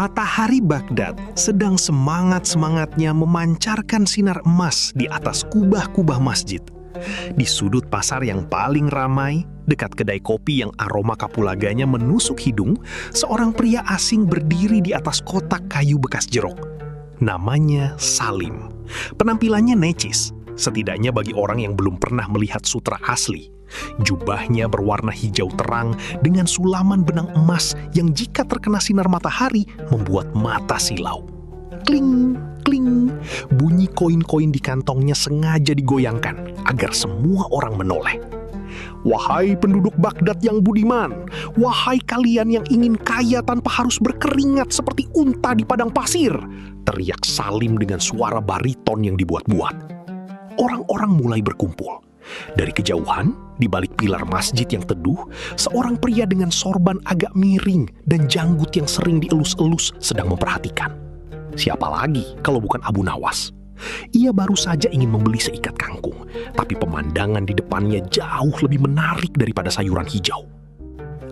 Matahari Baghdad sedang semangat-semangatnya memancarkan sinar emas di atas kubah-kubah masjid. Di sudut pasar yang paling ramai, dekat kedai kopi yang aroma kapulaganya menusuk hidung, seorang pria asing berdiri di atas kotak kayu bekas jeruk. Namanya Salim. Penampilannya necis, setidaknya bagi orang yang belum pernah melihat sutra asli. Jubahnya berwarna hijau terang dengan sulaman benang emas yang jika terkena sinar matahari membuat mata silau. Kling, kling, bunyi koin-koin di kantongnya sengaja digoyangkan agar semua orang menoleh. Wahai penduduk Baghdad yang budiman, wahai kalian yang ingin kaya tanpa harus berkeringat seperti unta di padang pasir, teriak Salim dengan suara bariton yang dibuat-buat. Orang-orang mulai berkumpul. Dari kejauhan, di balik pilar masjid yang teduh, seorang pria dengan sorban agak miring dan janggut yang sering dielus-elus sedang memperhatikan. Siapa lagi kalau bukan Abu Nawas? Ia baru saja ingin membeli seikat kangkung, tapi pemandangan di depannya jauh lebih menarik daripada sayuran hijau.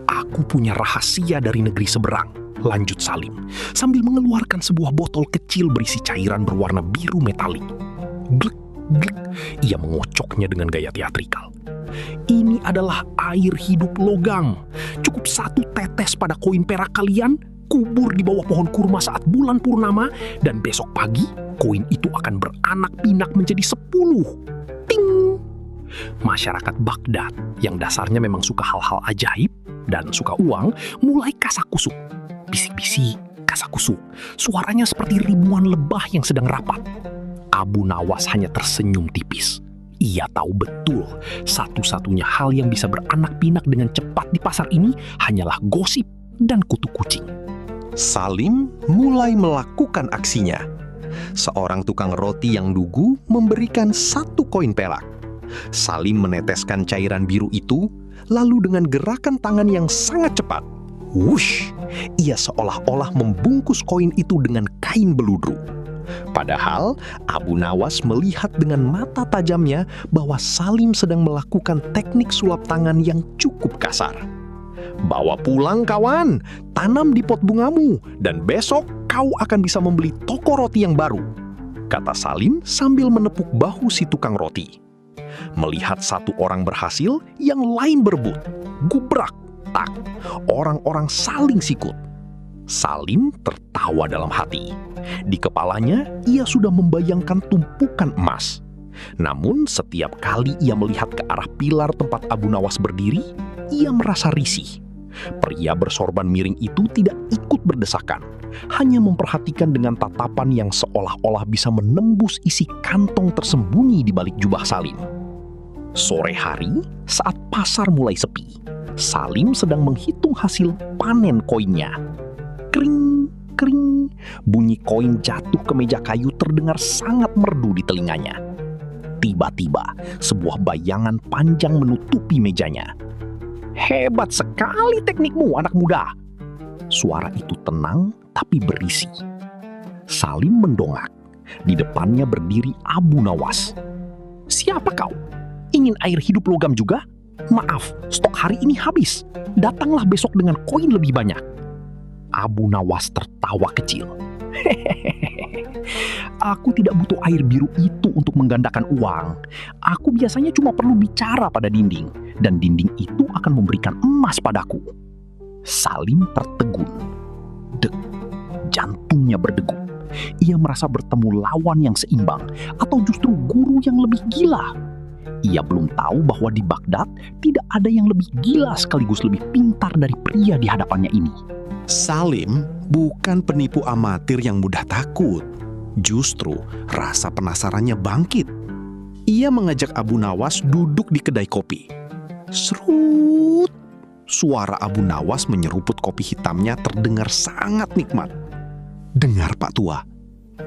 Aku punya rahasia dari negeri seberang, lanjut Salim, sambil mengeluarkan sebuah botol kecil berisi cairan berwarna biru metalik. Glek, glek, ia mengocoknya dengan gaya teatrikal. Ini adalah air hidup logam. Cukup satu tetes pada koin perak kalian, kubur di bawah pohon kurma saat bulan purnama, dan besok pagi koin itu akan beranak pinak menjadi 10. Ting! Masyarakat Baghdad yang dasarnya memang suka hal-hal ajaib dan suka uang mulai kasakusuk. Bisik-bisik, kasakusuk. Suaranya seperti ribuan lebah yang sedang rapat. Abu Nawas hanya tersenyum tipis. Ia tahu betul satu-satunya hal yang bisa beranak pinak dengan cepat di pasar ini hanyalah gosip dan kutu kucing. Salim mulai melakukan aksinya. Seorang tukang roti yang lugu memberikan 1 koin perak. Salim meneteskan cairan biru itu, lalu dengan gerakan tangan yang sangat cepat, wush, ia seolah-olah membungkus koin itu dengan kain beludru. Padahal Abu Nawas melihat dengan mata tajamnya bahwa Salim sedang melakukan teknik sulap tangan yang cukup kasar. Bawa pulang kawan, tanam di pot bungamu, dan besok kau akan bisa membeli toko roti yang baru, kata Salim sambil menepuk bahu si tukang roti. Melihat satu orang berhasil, yang lain berebut. Gubrak, tak, orang-orang saling sikut. Salim tertawa dalam hati. Di kepalanya, ia sudah membayangkan tumpukan emas. Namun setiap kali ia melihat ke arah pilar tempat Abu Nawas berdiri, ia merasa risih. Pria bersorban miring itu tidak ikut berdesakan, hanya memperhatikan dengan tatapan yang seolah-olah bisa menembus isi kantong tersembunyi di balik jubah Salim. Sore hari, saat pasar mulai sepi, Salim sedang menghitung hasil panen koinnya. Kring, kring, bunyi koin jatuh ke meja kayu terdengar sangat merdu di telinganya. Tiba-tiba, sebuah bayangan panjang menutupi mejanya. Hebat sekali teknikmu, anak muda. Suara itu tenang tapi berisi. Salim mendongak. Di depannya berdiri Abu Nawas. Siapa kau? Ingin air hidup logam juga? Maaf, stok hari ini habis. Datanglah besok dengan koin lebih banyak. Abu Nawas tertawa kecil. Aku tidak butuh air biru itu untuk menggandakan uang. Aku biasanya cuma perlu bicara pada dinding, dan dinding itu akan memberikan emas padaku. Salim tertegun. Dek, jantungnya berdegup. Ia merasa bertemu lawan yang seimbang, atau justru guru yang lebih gila. Ia belum tahu bahwa di Baghdad tidak ada yang lebih gila sekaligus lebih pintar dari pria di hadapannya ini. Salim bukan penipu amatir yang mudah takut. Justru rasa penasarannya bangkit. Ia mengajak Abu Nawas duduk di kedai kopi. Serut! Suara Abu Nawas menyeruput kopi hitamnya terdengar sangat nikmat. Dengar Pak Tua,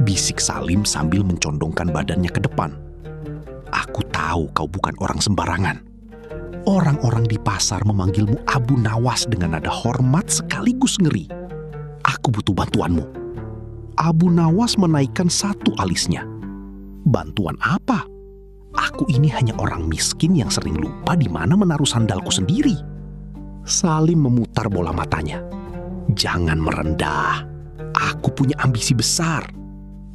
bisik Salim sambil mencondongkan badannya ke depan. Aku tahu kau bukan orang sembarangan. Orang-orang di pasar memanggilmu Abu Nawas dengan nada hormat sekaligus ngeri. Aku butuh bantuanmu. Abu Nawas menaikkan satu alisnya. Bantuan apa? Aku ini hanya orang miskin yang sering lupa di mana menaruh sandalku sendiri. Salim memutar bola matanya. Jangan merendah. Aku punya ambisi besar.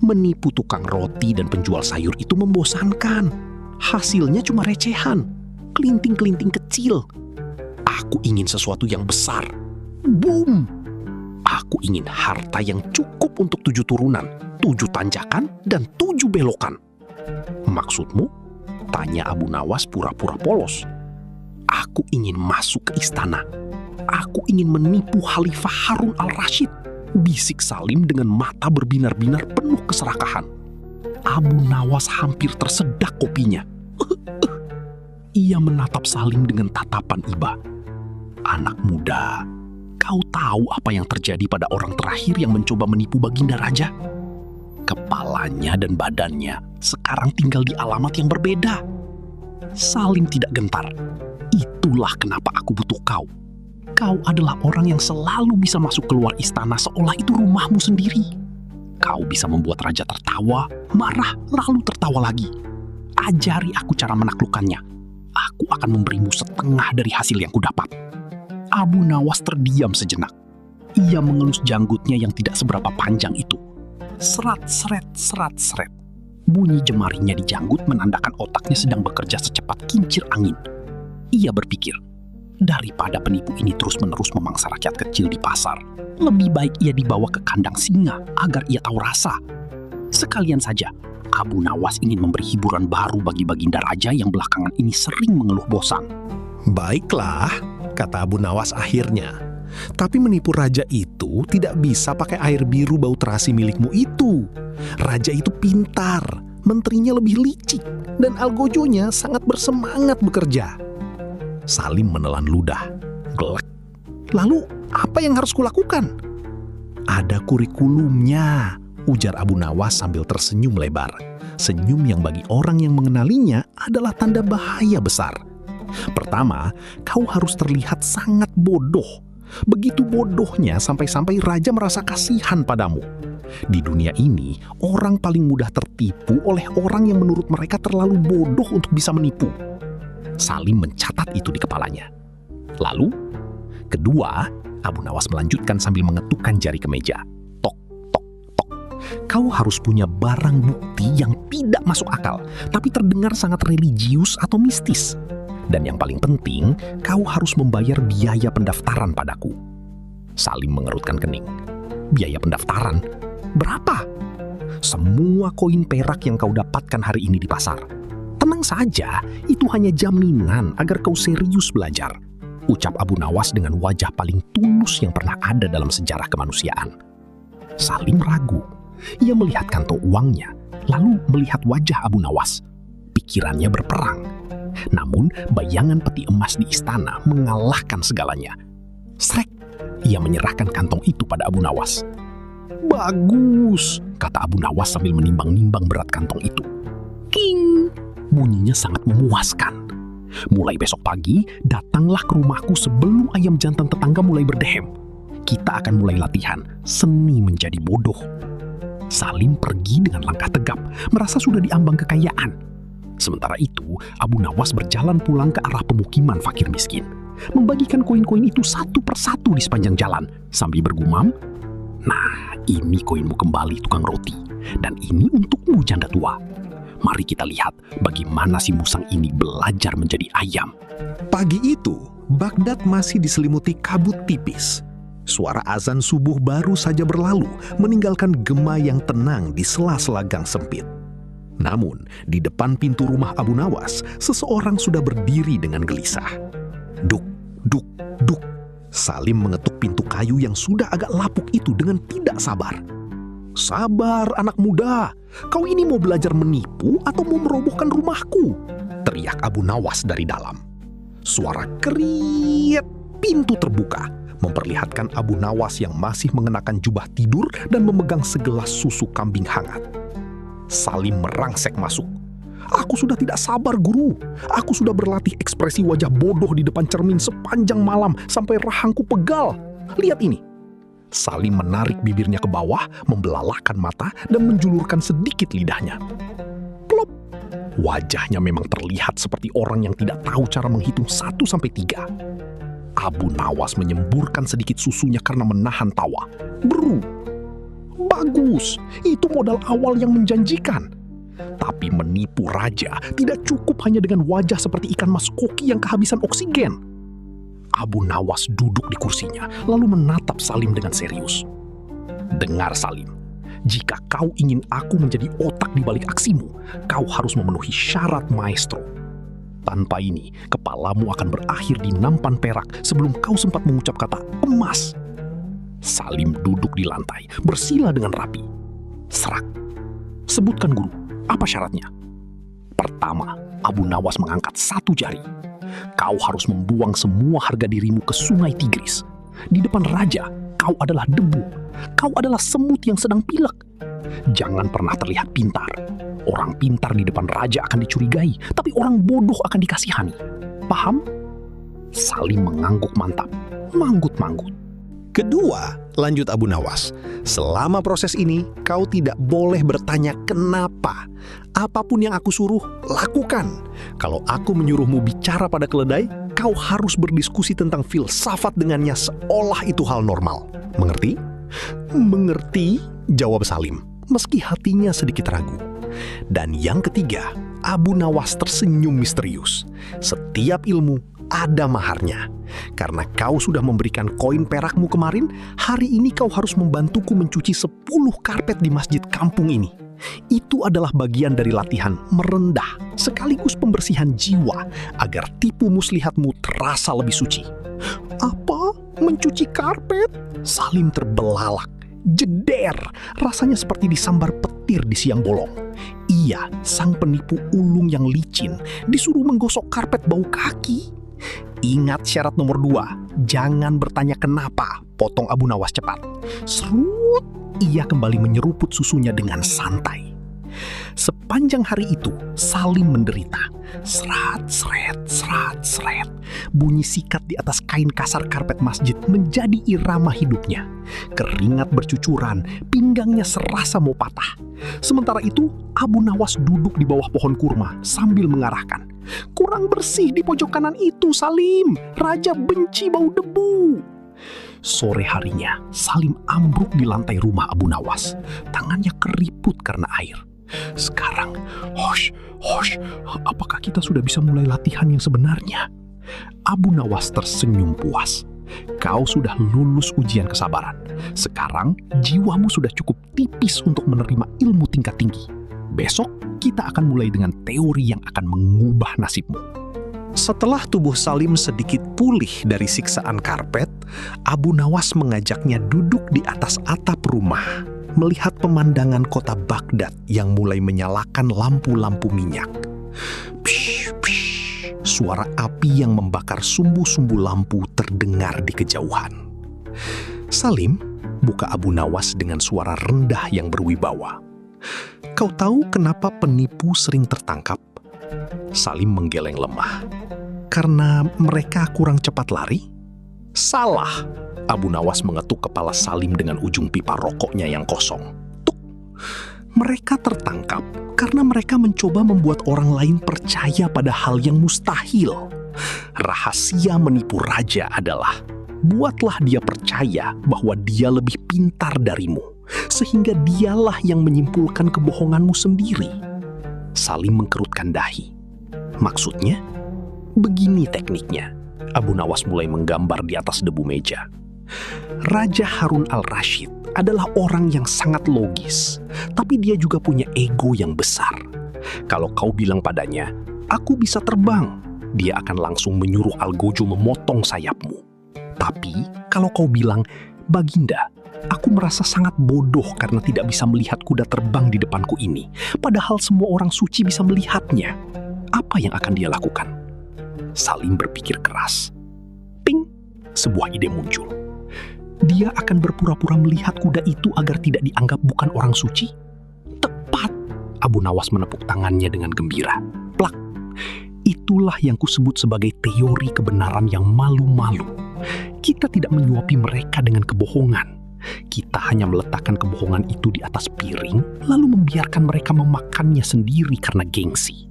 Menipu tukang roti dan penjual sayur itu membosankan. Hasilnya cuma recehan, kelinting-kelinting kecil. Aku ingin sesuatu yang besar. Boom! Aku ingin harta yang cukup untuk 7 turunan, 7 tanjakan, dan 7 belokan. Maksudmu? Tanya Abu Nawas pura-pura polos. Aku ingin masuk ke istana. Aku ingin menipu Khalifah Harun al-Rashid. Bisik Salim dengan mata berbinar-binar penuh keserakahan. Abu Nawas hampir tersedak kopinya. Ia menatap Salim dengan tatapan iba. Anak muda, kau tahu apa yang terjadi pada orang terakhir yang mencoba menipu Baginda Raja? Kepalanya dan badannya sekarang tinggal di alamat yang berbeda. Salim tidak gentar. Itulah kenapa aku butuh kau. Kau adalah orang yang selalu bisa masuk keluar istana seolah itu rumahmu sendiri. Kau bisa membuat raja tertawa, marah, lalu tertawa lagi. Ajari aku cara menaklukkannya. Aku akan memberimu setengah dari hasil yang kudapat. Abu Nawas terdiam sejenak. Ia mengelus janggutnya yang tidak seberapa panjang itu. Serat, seret, serat, seret. Bunyi jemarinya di janggut menandakan otaknya sedang bekerja secepat kincir angin. Ia berpikir, daripada penipu ini terus-menerus memangsa rakyat kecil di pasar, lebih baik ia dibawa ke kandang singa agar ia tahu rasa. Sekalian saja, Abu Nawas ingin memberi hiburan baru bagi Baginda Raja yang belakangan ini sering mengeluh bosan. Baiklah, kata Abu Nawas akhirnya. Tapi menipu raja itu tidak bisa pakai air biru bau terasi milikmu itu. Raja itu pintar, menterinya lebih licik, dan algojonya sangat bersemangat bekerja. Salim menelan ludah. Gelak. Lalu, apa yang harus kulakukan? Ada kurikulumnya, ujar Abu Nawas sambil tersenyum lebar. Senyum yang bagi orang yang mengenalinya adalah tanda bahaya besar. Pertama, kau harus terlihat sangat bodoh. Begitu bodohnya sampai-sampai raja merasa kasihan padamu. Di dunia ini, orang paling mudah tertipu oleh orang yang menurut mereka terlalu bodoh untuk bisa menipu. Salim mencatat itu di kepalanya. Lalu, kedua, Abu Nawas melanjutkan sambil mengetukkan jari ke meja. Tok, tok, tok. Kau harus punya barang bukti yang tidak masuk akal, tapi terdengar sangat religius atau mistis. Dan yang paling penting, kau harus membayar biaya pendaftaran padaku. Salim mengerutkan kening. Biaya pendaftaran? Berapa? Semua koin perak yang kau dapatkan hari ini di pasar. Tenang saja, itu hanya jaminan agar kau serius belajar. Ucap Abu Nawas dengan wajah paling tulus yang pernah ada dalam sejarah kemanusiaan. Salim ragu. Ia melihat kantong uangnya, lalu melihat wajah Abu Nawas. Pikirannya berperang. Namun, bayangan peti emas di istana mengalahkan segalanya. Srek, ia menyerahkan kantong itu pada Abu Nawas. Bagus, kata Abu Nawas sambil menimbang-nimbang berat kantong itu. King, bunyinya sangat memuaskan. Mulai besok pagi, datanglah ke rumahku sebelum ayam jantan tetangga mulai berdehem. Kita akan mulai latihan seni menjadi bodoh. Salim pergi dengan langkah tegap, merasa sudah diambang kekayaan. Sementara itu, Abu Nawas berjalan pulang ke arah pemukiman fakir miskin, membagikan koin-koin itu satu persatu di sepanjang jalan, sambil bergumam, "Nah, ini koinmu kembali tukang roti, dan ini untukmu janda tua. Mari kita lihat bagaimana si musang ini belajar menjadi ayam." Pagi itu, Baghdad masih diselimuti kabut tipis. Suara azan subuh baru saja berlalu, meninggalkan gema yang tenang di sela-sela gang sempit. Namun, di depan pintu rumah Abu Nawas, seseorang sudah berdiri dengan gelisah. Duk, duk, duk. Salim mengetuk pintu kayu yang sudah agak lapuk itu dengan tidak sabar. "Sabar, anak muda. Kau ini mau belajar menipu atau mau merobohkan rumahku?" teriak Abu Nawas dari dalam. Suara keriet, pintu terbuka, memperlihatkan Abu Nawas yang masih mengenakan jubah tidur dan memegang segelas susu kambing hangat. Salim merangsek masuk. "Aku sudah tidak sabar, guru. Aku sudah berlatih ekspresi wajah bodoh di depan cermin sepanjang malam sampai rahangku pegal. Lihat ini." Salim menarik bibirnya ke bawah, membelalakkan mata dan menjulurkan sedikit lidahnya. Wajahnya memang terlihat seperti orang yang tidak tahu cara menghitung 1-3. Abu Nawas menyemburkan sedikit susunya karena menahan tawa. Bro, bagus, itu modal awal yang menjanjikan. Tapi menipu raja tidak cukup hanya dengan wajah seperti ikan mas koki yang kehabisan oksigen. Abu Nawas duduk di kursinya, lalu menatap Salim dengan serius. Dengar Salim, jika kau ingin aku menjadi otak di balik aksimu, kau harus memenuhi syarat maestro. Tanpa ini, kepalamu akan berakhir di nampan perak sebelum kau sempat mengucap kata emas. Salim duduk di lantai, bersila dengan rapi. Serak. Sebutkan guru, apa syaratnya? Pertama, Abu Nawas mengangkat 1 jari. Kau harus membuang semua harga dirimu ke sungai Tigris. Di depan raja, kau adalah debu. Kau adalah semut yang sedang pilek. Jangan pernah terlihat pintar. Orang pintar di depan raja akan dicurigai, tapi orang bodoh akan dikasihani. Paham? Salim mengangguk mantap, manggut-manggut. Kedua, lanjut Abu Nawas, selama proses ini kau tidak boleh bertanya kenapa. Apapun yang aku suruh, lakukan. Kalau aku menyuruhmu bicara pada keledai, kau harus berdiskusi tentang filsafat dengannya seolah itu hal normal. Mengerti? Mengerti, jawab Salim, meski hatinya sedikit ragu. Dan yang ketiga, Abu Nawas tersenyum misterius. Setiap ilmu ada maharnya. Karena kau sudah memberikan koin perakmu kemarin, hari ini kau harus membantuku mencuci 10 karpet di masjid kampung ini. Itu adalah bagian dari latihan merendah, sekaligus pembersihan jiwa, agar tipu muslihatmu terasa lebih suci. Apa? Mencuci karpet? Salim terbelalak. Jeder, rasanya seperti disambar petir di siang bolong. Ia, sang penipu ulung yang licin, disuruh menggosok karpet bau kaki. Ingat syarat nomor 2, jangan bertanya kenapa, potong Abu Nawas cepat. Serut, ia kembali menyeruput susunya dengan santai. Sepanjang hari itu, Salim menderita. Serat, seret, serat, seret. Bunyi sikat di atas kain kasar karpet masjid menjadi irama hidupnya. Keringat bercucuran, pinggangnya serasa mau patah. Sementara itu, Abu Nawas duduk di bawah pohon kurma sambil mengarahkan. Kurang bersih di pojok kanan itu, Salim. Raja benci bau debu. Sore harinya, Salim ambruk di lantai rumah Abu Nawas. Tangannya keriput karena air. Sekarang, hosh, apakah kita sudah bisa mulai latihan yang sebenarnya? Abu Nawas tersenyum puas. Kau sudah lulus ujian kesabaran. Sekarang, jiwamu sudah cukup tipis untuk menerima ilmu tingkat tinggi. Besok, kita akan mulai dengan teori yang akan mengubah nasibmu. Setelah tubuh Salim sedikit pulih dari siksaan karpet, Abu Nawas mengajaknya duduk di atas atap rumah, melihat pemandangan kota Baghdad yang mulai menyalakan lampu-lampu minyak. Psh, psh, suara api yang membakar sumbu-sumbu lampu terdengar di kejauhan. Salim buka Abu Nawas dengan suara rendah yang berwibawa. Kau tahu kenapa penipu sering tertangkap? Salim menggeleng lemah. Karena mereka kurang cepat lari? Salah. Abu Nawas mengetuk kepala Salim dengan ujung pipa rokoknya yang kosong. Tuk. Mereka tertangkap karena mereka mencoba membuat orang lain percaya pada hal yang mustahil. Rahasia menipu raja adalah, buatlah dia percaya bahwa dia lebih pintar darimu, sehingga dialah yang menyimpulkan kebohonganmu sendiri. Salim mengkerutkan dahi. Maksudnya? Begini tekniknya. Abu Nawas mulai menggambar di atas debu meja. Raja Harun al-Rashid adalah orang yang sangat logis, tapi dia juga punya ego yang besar. Kalau kau bilang padanya, aku bisa terbang, dia akan langsung menyuruh Algojo memotong sayapmu. Tapi kalau kau bilang, Baginda, aku merasa sangat bodoh karena tidak bisa melihat kuda terbang di depanku ini, padahal semua orang suci bisa melihatnya. Apa yang akan dia lakukan? Salim berpikir keras. Ping, sebuah ide muncul. Dia akan berpura-pura melihat kuda itu agar tidak dianggap bukan orang suci? Tepat. Abu Nawas menepuk tangannya dengan gembira. Plak. Itulah yang kusebut sebagai teori kebenaran yang malu-malu. Kita tidak menyuapi mereka dengan kebohongan. Kita hanya meletakkan kebohongan itu di atas piring, lalu membiarkan mereka memakannya sendiri karena gengsi.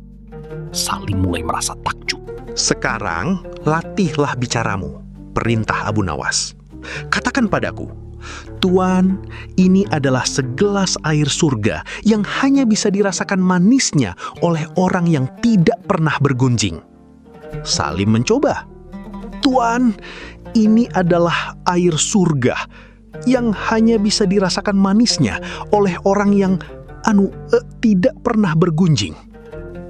Salim mulai merasa takjub. Sekarang, latihlah bicaramu, perintah Abu Nawas. Katakan padaku, Tuan, ini adalah segelas air surga yang hanya bisa dirasakan manisnya oleh orang yang tidak pernah bergunjing. Salim mencoba. Tuan, ini adalah air surga yang hanya bisa dirasakan manisnya oleh orang yang tidak pernah bergunjing.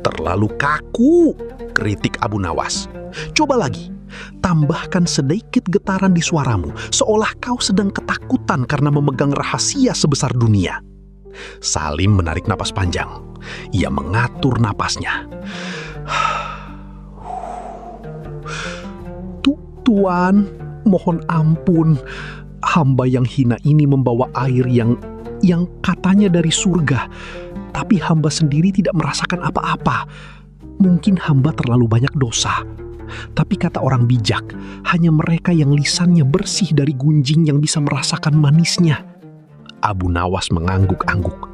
Terlalu kaku, kritik Abu Nawas. Coba lagi, tambahkan sedikit getaran di suaramu, seolah kau sedang ketakutan karena memegang rahasia sebesar dunia. Salim menarik napas panjang. Ia mengatur napasnya. Tuan, mohon ampun. Hamba yang hina ini membawa air yang katanya dari surga. Tapi hamba sendiri tidak merasakan apa-apa. Mungkin hamba terlalu banyak dosa. Tapi kata orang bijak, hanya mereka yang lisannya bersih dari gunjing yang bisa merasakan manisnya. Abu Nawas mengangguk-angguk.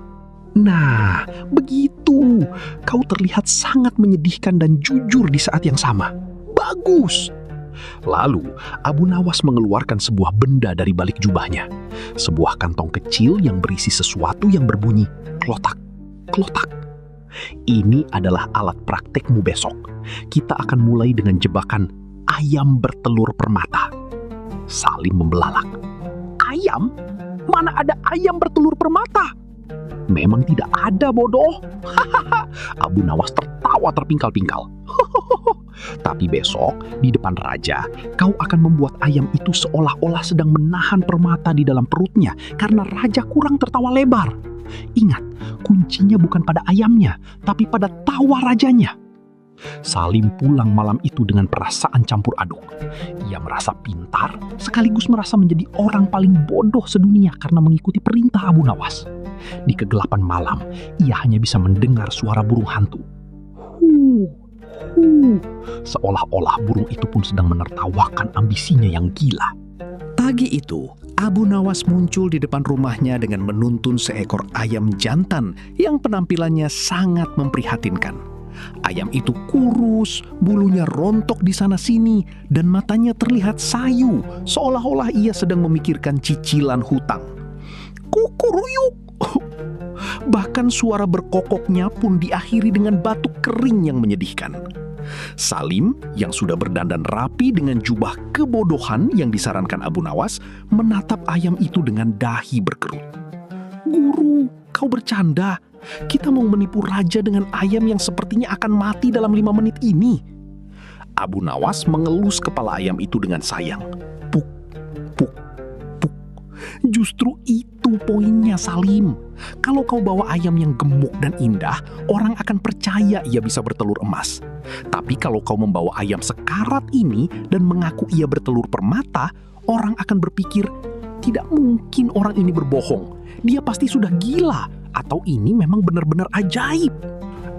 Nah, begitu. Kau terlihat sangat menyedihkan dan jujur di saat yang sama. Bagus. Lalu, Abu Nawas mengeluarkan sebuah benda dari balik jubahnya. Sebuah kantong kecil yang berisi sesuatu yang berbunyi klotak, klotak. Ini adalah alat praktekmu besok. Kita akan mulai dengan jebakan ayam bertelur permata. Salim membelalak. Ayam? Mana ada ayam bertelur permata? Memang tidak ada, bodoh. Abu Nawas tertawa terpingkal-pingkal. Tapi besok, di depan raja, kau akan membuat ayam itu seolah-olah sedang menahan permata di dalam perutnya karena raja kurang tertawa lebar. Ingat, kuncinya bukan pada ayamnya, tapi pada tawa rajanya. Salim pulang malam itu dengan perasaan campur aduk. Ia merasa pintar, sekaligus merasa menjadi orang paling bodoh sedunia karena mengikuti perintah Abu Nawas. Di kegelapan malam, ia hanya bisa mendengar suara burung hantu. Seolah-olah burung itu pun sedang menertawakan ambisinya yang gila. Pagi itu, Abu Nawas muncul di depan rumahnya dengan menuntun seekor ayam jantan yang penampilannya sangat memprihatinkan. Ayam itu kurus, bulunya rontok di sana-sini, dan matanya terlihat sayu, seolah-olah ia sedang memikirkan cicilan hutang. Kukuruyuk! Bahkan suara berkokoknya pun diakhiri dengan batuk kering yang menyedihkan. Salim, yang sudah berdandan rapi dengan jubah kebodohan yang disarankan Abu Nawas, menatap ayam itu dengan dahi berkerut. Guru, kau bercanda. Kita mau menipu raja dengan ayam yang sepertinya akan mati dalam 5 menit ini. Abu Nawas mengelus kepala ayam itu dengan sayang. Puk, puk, puk. Justru itu poinnya, Salim. Kalau kau bawa ayam yang gemuk dan indah, orang akan percaya ia bisa bertelur emas. Tapi kalau kau membawa ayam sekarat ini dan mengaku ia bertelur permata, orang akan berpikir, tidak mungkin orang ini berbohong. Dia pasti sudah gila, atau ini memang benar-benar ajaib.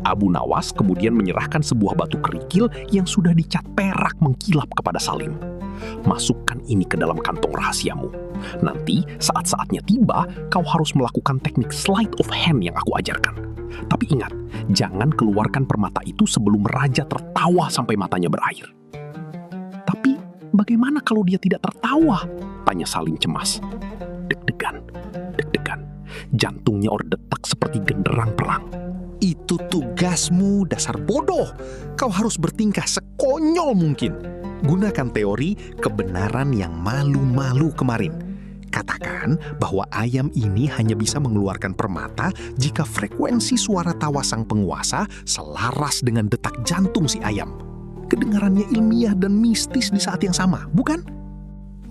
Abu Nawas kemudian menyerahkan sebuah batu kerikil yang sudah dicat perak mengkilap kepada Salim. Masukkan ini ke dalam kantong rahasiamu. Nanti saat-saatnya tiba, kau harus melakukan teknik sleight of hand yang aku ajarkan. Tapi ingat, jangan keluarkan permata itu sebelum raja tertawa sampai matanya berair. Tapi bagaimana kalau dia tidak tertawa? Tanya Salim cemas. Deg-degan, deg-degan. Jantungnya berdetak seperti genderang perang. Itu tugasmu, dasar bodoh. Kau harus bertingkah sekonyol mungkin. Gunakan teori kebenaran yang malu-malu kemarin. Katakan bahwa ayam ini hanya bisa mengeluarkan permata jika frekuensi suara tawa sang penguasa selaras dengan detak jantung si ayam. Kedengarannya ilmiah dan mistis di saat yang sama, bukan?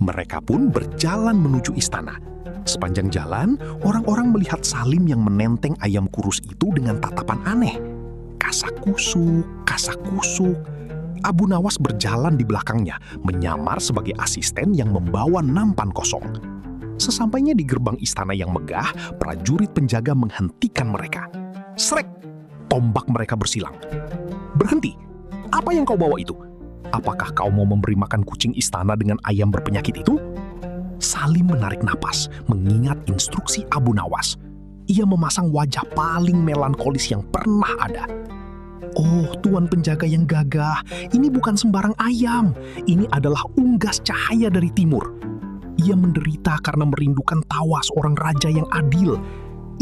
Mereka pun berjalan menuju istana. Sepanjang jalan, orang-orang melihat Salim yang menenteng ayam kurus itu dengan tatapan aneh. Kasak-kusuk, kasak-kusuk. Abu Nawas berjalan di belakangnya, menyamar sebagai asisten yang membawa nampan kosong. Sesampainya di gerbang istana yang megah, prajurit penjaga menghentikan mereka. Srek! Tombak mereka bersilang. Berhenti! Apa yang kau bawa itu? Apakah kau mau memberi makan kucing istana dengan ayam berpenyakit itu? Salim menarik napas, mengingat instruksi Abu Nawas. Ia memasang wajah paling melankolis yang pernah ada. Oh, tuan penjaga yang gagah, ini bukan sembarang ayam. Ini adalah unggas cahaya dari timur. Ia menderita karena merindukan tawa seorang raja yang adil.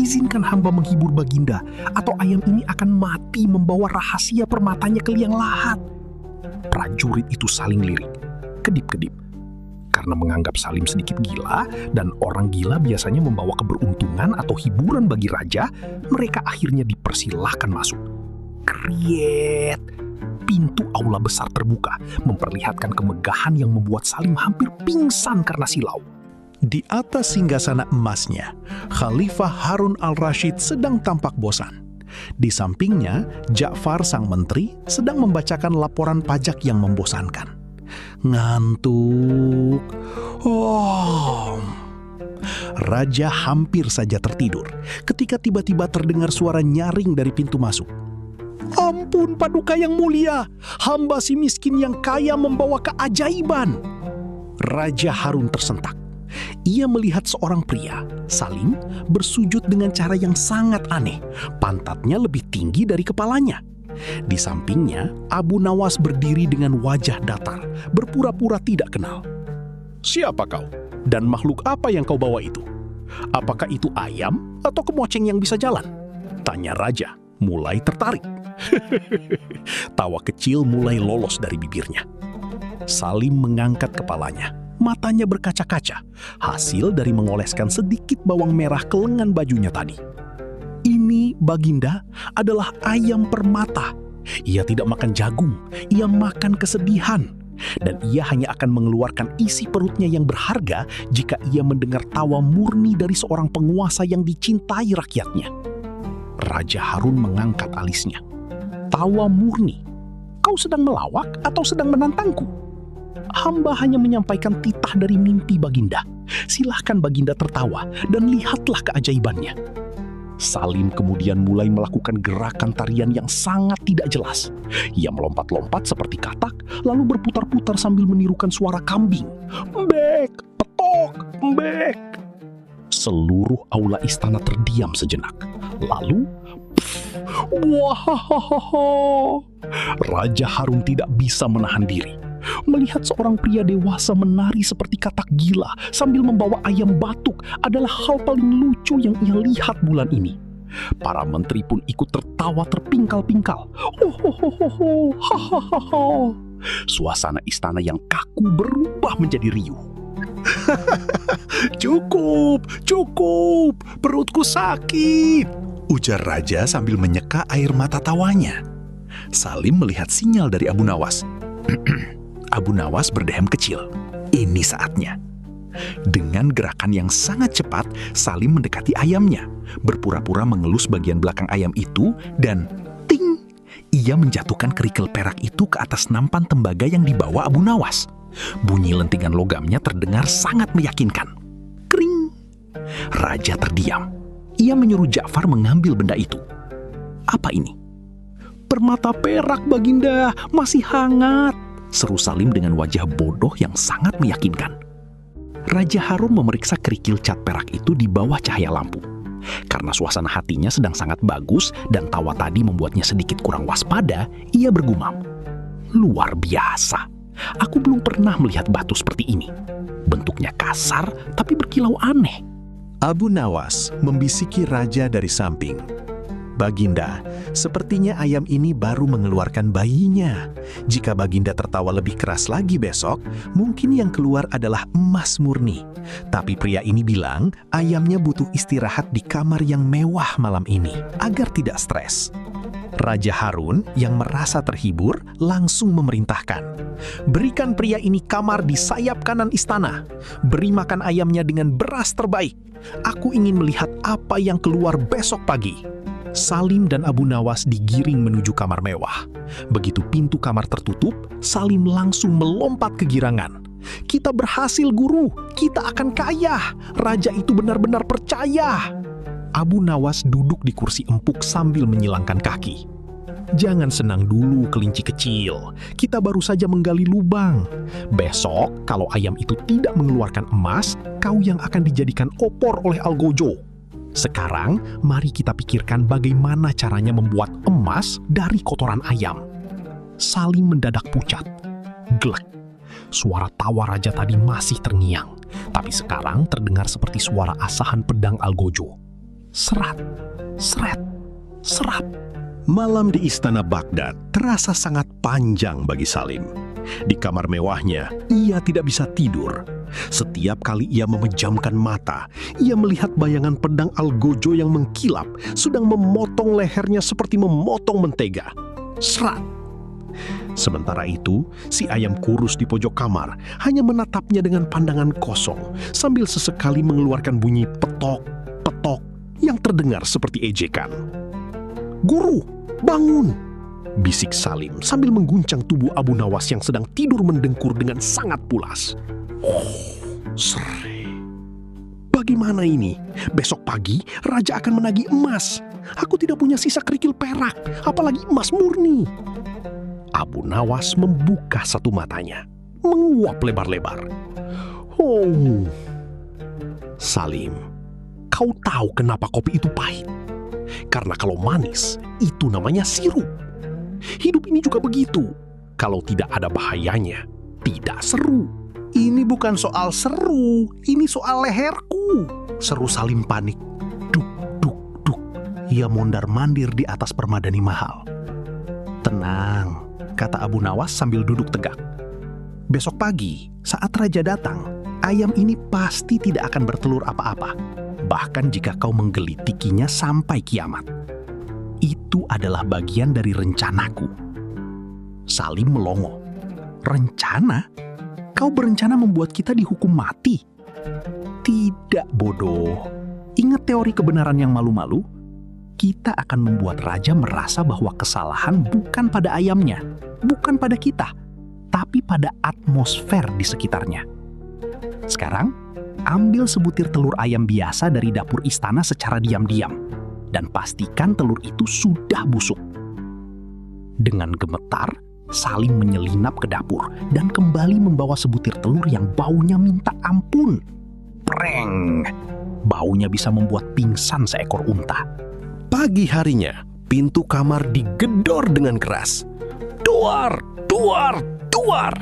Izinkan hamba menghibur Baginda, atau ayam ini akan mati membawa rahasia permatanya ke liang lahat. Prajurit itu saling lirik, kedip-kedip. Karena menganggap Salim sedikit gila, dan orang gila biasanya membawa keberuntungan atau hiburan bagi raja, mereka akhirnya dipersilahkan masuk. Kriet! Pintu aula besar terbuka, memperlihatkan kemegahan yang membuat Salim hampir pingsan karena silau. Di atas singgasana emasnya, Khalifah Harun al-Rashid sedang tampak bosan. Di sampingnya, Ja'far sang menteri sedang membacakan laporan pajak yang membosankan. Ngantuk. Raja hampir saja tertidur ketika tiba-tiba terdengar suara nyaring dari pintu masuk. Ampun Paduka yang mulia, hamba si miskin yang kaya membawa keajaiban. Raja Harun tersentak. Ia melihat seorang pria, Salim, bersujud dengan cara yang sangat aneh. Pantatnya lebih tinggi dari kepalanya. Di sampingnya, Abu Nawas berdiri dengan wajah datar, berpura-pura tidak kenal. Siapa kau? Dan makhluk apa yang kau bawa itu? Apakah itu ayam atau kemoceng yang bisa jalan? Tanya raja, mulai tertarik. Tawa kecil mulai lolos dari bibirnya. Salim mengangkat kepalanya. Matanya berkaca-kaca, hasil dari mengoleskan sedikit bawang merah ke lengan bajunya tadi. Ini, Baginda, adalah ayam permata. Ia tidak makan jagung, ia makan kesedihan. Dan ia hanya akan mengeluarkan isi perutnya yang berharga jika ia mendengar tawa murni dari seorang penguasa yang dicintai rakyatnya. Raja Harun mengangkat alisnya. Tawa murni? Kau sedang melawak atau sedang menantangku? Hamba hanya menyampaikan titah dari mimpi Baginda. Silahkan Baginda tertawa dan lihatlah keajaibannya. Salim kemudian mulai melakukan gerakan tarian yang sangat tidak jelas. Ia melompat-lompat seperti katak, lalu berputar-putar sambil menirukan suara kambing. Mbek, petok, mbek. Seluruh aula istana terdiam sejenak. Lalu, wahahaha. Raja Harun tidak bisa menahan diri. Melihat seorang pria dewasa menari seperti katak gila sambil membawa ayam batuk adalah hal paling lucu yang ia lihat bulan ini. Para menteri pun ikut tertawa terpingkal-pingkal. Hahaha. Suasana istana yang kaku berubah menjadi riuh. Cukup, perutku sakit, ujar raja sambil menyeka air mata tawanya. Salim melihat sinyal dari Abu Nawas. Abu Nawas berdehem kecil. Ini saatnya. Dengan gerakan yang sangat cepat, Salim mendekati ayamnya, berpura-pura mengelus bagian belakang ayam itu, dan ting! Ia menjatuhkan kerikil perak itu ke atas nampan tembaga yang dibawa Abu Nawas. Bunyi lentingan logamnya terdengar sangat meyakinkan. Kring! Raja terdiam. Ia menyuruh Ja'far mengambil benda itu. Apa ini? Permata perak, Baginda, masih hangat, seru Salim dengan wajah bodoh yang sangat meyakinkan. Raja Harun memeriksa kerikil cat perak itu di bawah cahaya lampu. Karena suasana hatinya sedang sangat bagus dan tawa tadi membuatnya sedikit kurang waspada, ia bergumam. Luar biasa. Aku belum pernah melihat batu seperti ini. Bentuknya kasar tapi berkilau aneh. Abu Nawas membisiki raja dari samping. Baginda, sepertinya ayam ini baru mengeluarkan bayinya. Jika Baginda tertawa lebih keras lagi besok, mungkin yang keluar adalah emas murni. Tapi pria ini bilang ayamnya butuh istirahat di kamar yang mewah malam ini, agar tidak stres. Raja Harun yang merasa terhibur langsung memerintahkan. Berikan pria ini kamar di sayap kanan istana. Beri makan ayamnya dengan beras terbaik. Aku ingin melihat apa yang keluar besok pagi. Salim dan Abu Nawas digiring menuju kamar mewah. Begitu pintu kamar tertutup, Salim langsung melompat kegirangan. Kita berhasil, Guru. Kita akan kaya. Raja itu benar-benar percaya. Abu Nawas duduk di kursi empuk sambil menyilangkan kaki. Jangan senang dulu kelinci kecil. Kita baru saja menggali lubang. Besok kalau ayam itu tidak mengeluarkan emas, kau yang akan dijadikan opor oleh Algojo. Sekarang mari kita pikirkan bagaimana caranya membuat emas dari kotoran ayam. Salim mendadak pucat. Glek. Suara tawa raja tadi masih terngiang, tapi sekarang terdengar seperti suara asahan pedang Algojo. Serat, seret, serap. Malam di istana Baghdad terasa sangat panjang bagi Salim. Di kamar mewahnya, ia tidak bisa tidur. Setiap kali ia memejamkan mata, ia melihat bayangan pedang Algojo yang mengkilap, sedang memotong lehernya seperti memotong mentega. Serat. Sementara itu, si ayam kurus di pojok kamar hanya menatapnya dengan pandangan kosong, sambil sesekali mengeluarkan bunyi petok-petok yang terdengar seperti ejekan. "Guru, bangun!" bisik Salim sambil mengguncang tubuh Abu Nawas yang sedang tidur mendengkur dengan sangat pulas. Serai. Bagaimana ini? Besok pagi raja akan menagih emas. Aku tidak punya sisa kerikil perak, apalagi emas murni. Abu Nawas membuka satu matanya, menguap lebar-lebar. Oh, Salim, kau tahu kenapa kopi itu pahit? Karena kalau manis, itu namanya sirup. Hidup ini juga begitu. Kalau tidak ada bahayanya, tidak seru. Ini bukan soal seru, ini soal leherku, seru Salim panik. Duk, duk, duk. Ia mondar-mandir di atas permadani mahal. Tenang, kata Abu Nawas sambil duduk tegak. Besok pagi, saat raja datang, ayam ini pasti tidak akan bertelur apa-apa. Bahkan jika kau menggelitikinya sampai kiamat. Itu adalah bagian dari rencanaku. Salim melongo. Rencana? Kau berencana membuat kita dihukum mati? Tidak, bodoh. Ingat teori kebenaran yang malu-malu? Kita akan membuat raja merasa bahwa kesalahan bukan pada ayamnya, bukan pada kita, tapi pada atmosfer di sekitarnya. Sekarang, ambil sebutir telur ayam biasa dari dapur istana secara diam-diam, dan pastikan telur itu sudah busuk. Dengan gemetar, Salim menyelinap ke dapur dan kembali membawa sebutir telur yang baunya minta ampun. Preng! Baunya bisa membuat pingsan seekor unta. Pagi harinya, pintu kamar digedor dengan keras. "Duar! Duar! Duar!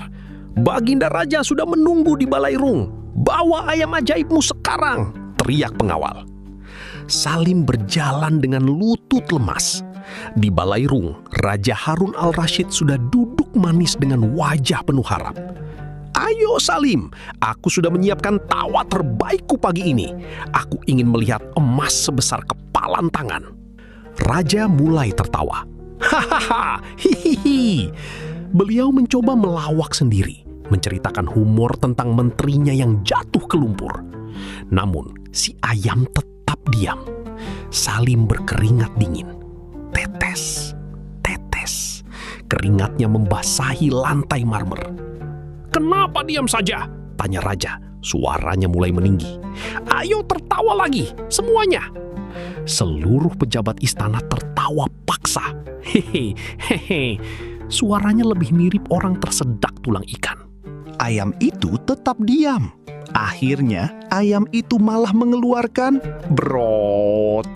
Baginda Raja sudah menunggu di balairung. Bawa ayam ajaibmu sekarang!" teriak pengawal. Salim berjalan dengan lutut lemas. Di balairung, Raja Harun al-Rashid sudah duduk manis dengan wajah penuh harap. "Ayo Salim, aku sudah menyiapkan tawa terbaikku pagi ini. Aku ingin melihat emas sebesar kepalan tangan." Raja mulai tertawa. "Hahaha, hihihi." Beliau mencoba melawak sendiri, menceritakan humor tentang menterinya yang jatuh ke lumpur. Namun, si ayam tetap diam. Salim berkeringat dingin. Tetes, tetes. Keringatnya membasahi lantai marmer. "Kenapa diam saja?" tanya raja. Suaranya mulai meninggi. "Ayo tertawa lagi, semuanya." Seluruh pejabat istana tertawa paksa. Hehehe. Suaranya lebih mirip orang tersedak tulang ikan. Ayam itu tetap diam. Akhirnya, ayam itu malah mengeluarkan brot.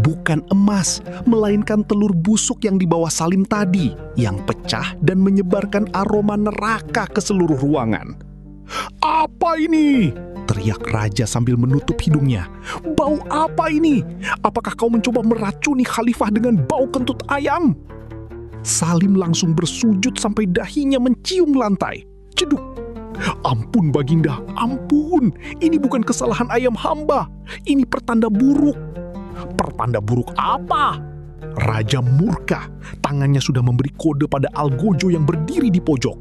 Bukan emas, melainkan telur busuk yang dibawa Salim tadi, yang pecah dan menyebarkan aroma neraka ke seluruh ruangan. "Apa ini?" teriak raja sambil menutup hidungnya. "Bau apa ini? Apakah kau mencoba meracuni khalifah dengan bau kentut ayam?" Salim langsung bersujud sampai dahinya mencium lantai. Ceduk. "Ampun Baginda, ampun. Ini bukan kesalahan ayam hamba. Ini pertanda buruk." "Pertanda buruk apa?" Raja murka. Tangannya sudah memberi kode pada Algojo yang berdiri di pojok.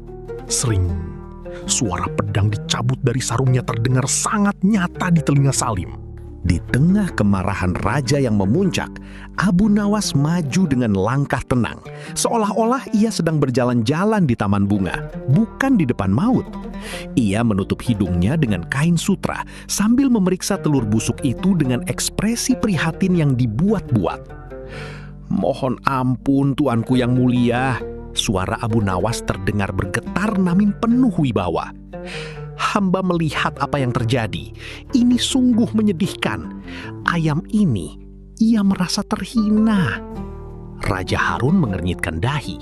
Sering. Suara pedang dicabut dari sarungnya terdengar sangat nyata di telinga Salim. Di tengah kemarahan raja yang memuncak, Abu Nawas maju dengan langkah tenang, seolah-olah ia sedang berjalan-jalan di taman bunga, bukan di depan maut. Ia menutup hidungnya dengan kain sutra sambil memeriksa telur busuk itu dengan ekspresi prihatin yang dibuat-buat. Mohon ampun tuanku yang mulia. Suara Abu Nawas terdengar bergetar namun penuh wibawa. Hamba melihat apa yang terjadi. Ini sungguh menyedihkan. Ayam ini, ia merasa terhina. Raja Harun mengernyitkan dahi.